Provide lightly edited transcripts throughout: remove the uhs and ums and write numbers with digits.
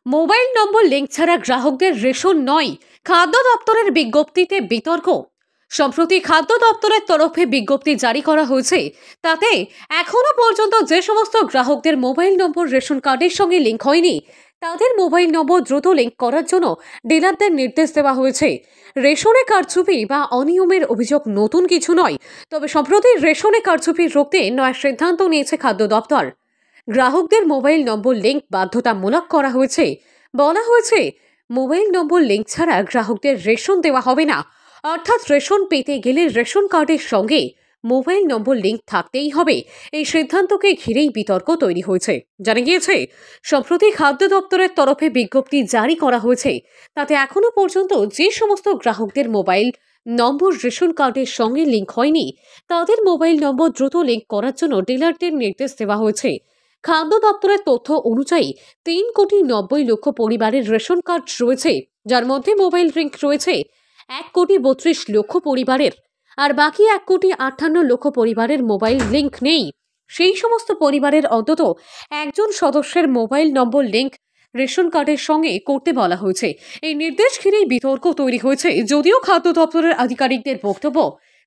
Mobile নম্বর link ছাড়া গ্রাহকদের ration নয়, খাদ্য দপ্তরের বিজ্ঞপ্তিতে বিতর্ক। সম্প্রতি খাদ্য দপ্তরের তরফে বিজ্ঞপ্তি জারি করা হয়েছে। তাতে এখনো পর্যন্ত যে সমস্ত গ্রাহকদের মোবাইল নম্বর রেশন কার্ডের সঙ্গে লিঙ্ক হয়নি, তাদের মোবাইল নম্বর দ্রুত লিঙ্ক করার জন্য ডিলারদের নির্দেশ দেওয়া হয়েছে। রেশনে কারচুপি বা অনিয়মের অভিযোগ নতুন কিছু নয়, তবে সম্প্রতি রেশনে কারচুপি রুখতে নয়া সিদ্ধান্ত নিয়েছে খাদ্য দপ্তর। গ্রাহকদের মোবাইল নম্বর লিঙ্ক বাধ্যতামূলক করা হয়েছে। বলা হয়েছে, মোবাইল নম্বর লিঙ্ক ছাড়া গ্রাহকদের রেশন দেওয়া হবে না। অর্থাৎ রেশন পেতে গেলে রেশন কার্ডের সঙ্গে মোবাইল নম্বর লিঙ্ক থাকতেই হবে। এই সিদ্ধান্তকে ঘিরেই বিতর্ক তৈরি হয়েছে। জানা গিয়েছে, সম্প্রতি খাদ্য দপ্তরের তরফে বিজ্ঞপ্তি জারি করা হয়েছে। তাতে এখনো পর্যন্ত যে সমস্ত গ্রাহকদের মোবাইল নম্বর রেশন কার্ডের সঙ্গে লিঙ্ক হয়নি, তাদের মোবাইল নম্বর দ্রুত লিঙ্ক করার জন্য ডিলারদের নির্দেশ দেওয়া হয়েছে। খাদ্য দপ্তরের তথ্য অনুযায়ী 3,90,00,000 পরিবারের রেশন কার্ড রয়েছে, যার মধ্যে মোবাইল লিঙ্ক রয়েছে 1,32,00,000 পরিবারের, আর বাকি 1,58,00,000 পরিবারের মোবাইল লিঙ্ক নেই। সেই সমস্ত পরিবারের অন্তত একজন সদস্যের মোবাইল নম্বর লিঙ্ক রেশন কার্ডের সঙ্গে করতে বলা হয়েছে। এই নির্দেশ ঘিরেই বিতর্ক তৈরি হয়েছে। যদিও খাদ্য দপ্তরের আধিকারিকদের বক্তব্য,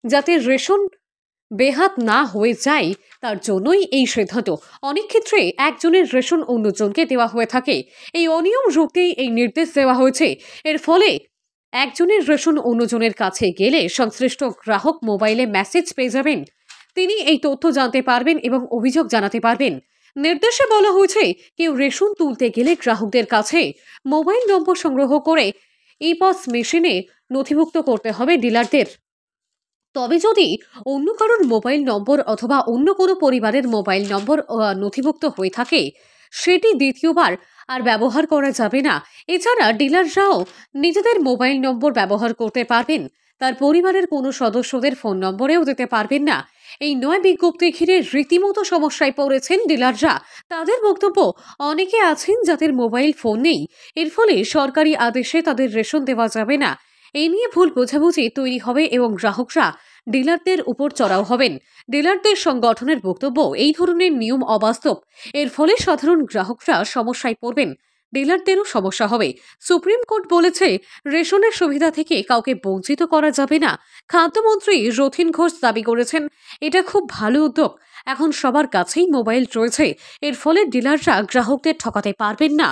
যাতে রেশন বেহাত না হয়ে যায় তার জন্যই এই সিদ্ধান্ত। অনেক ক্ষেত্রে একজনের রেশন অন্যজনকে দেওয়া হয়ে থাকে। এই অনিয়ম রুখতেই এই নির্দেশ দেওয়া হয়েছে। এর ফলে একজনের রেশন অন্যজনের কাছে গেলে সংশ্লিষ্ট গ্রাহক মোবাইলে মেসেজ পেয়ে যাবেন। তিনি এই তথ্য জানতে পারবেন এবং অভিযোগ জানাতে পারবেন। নির্দেশে বলা হয়েছে, কেউ রেশন তুলতে গেলে গ্রাহকদের কাছে মোবাইল নম্বর সংগ্রহ করে ইপস মেশিনে নথিভুক্ত করতে হবে ডিলারদের। তবে যদি অন্য কারোর মোবাইল নম্বর অথবা অন্য কোনো পরিবারের মোবাইল নম্বর নথিভুক্ত হয়ে থাকে, সেটি দ্বিতীয়বার আর ব্যবহার করা যাবে না। এছাড়া ডিলাররাও নিজেদের মোবাইল নম্বর ব্যবহার করতে পারবেন, তার পরিবারের কোনো সদস্যদের ফোন নম্বরেও দিতে পারবেন না। এই নয় বিজ্ঞপ্তি ঘিরে রীতিমতো সমস্যায় পড়েছেন ডিলাররা। তাদের বক্তব্য, অনেকে আছেন যাদের মোবাইল ফোন নেই, এর ফলে সরকারি আদেশে তাদের রেশন দেওয়া যাবে না। এই নিয়ে ভুল বোঝাবুঝি তৈরি হবে এবং গ্রাহকরা ডিলারদের উপর চড়াও হবেন। ডিলারদের সংগঠনের বক্তব্য, এই ধরনের নিয়ম অবাস্তব। এর ফলে সাধারণ গ্রাহকরা সমস্যায় পড়বেন, ডিলারদেরও সমস্যা হবে। সুপ্রিম কোর্ট বলেছে, রেশনের সুবিধা থেকে কাউকে বঞ্চিত করা যাবে না। খাদ্যমন্ত্রী রথীন ঘোষ দাবি করেছেন, এটা খুব ভালো উদ্যোগ। এখন সবার কাছেই মোবাইল রয়েছে, এর ফলে ডিলাররা গ্রাহকদের ঠকাতে পারবেন না।